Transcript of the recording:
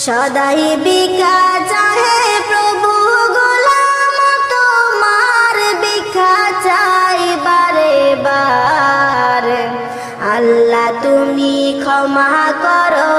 সদাই ভিক্ষা চাহে প্রভু, গোলাম তোমার ভিক্ষা চাই বারে বার। আল্লাহ তুমি ক্ষমা করো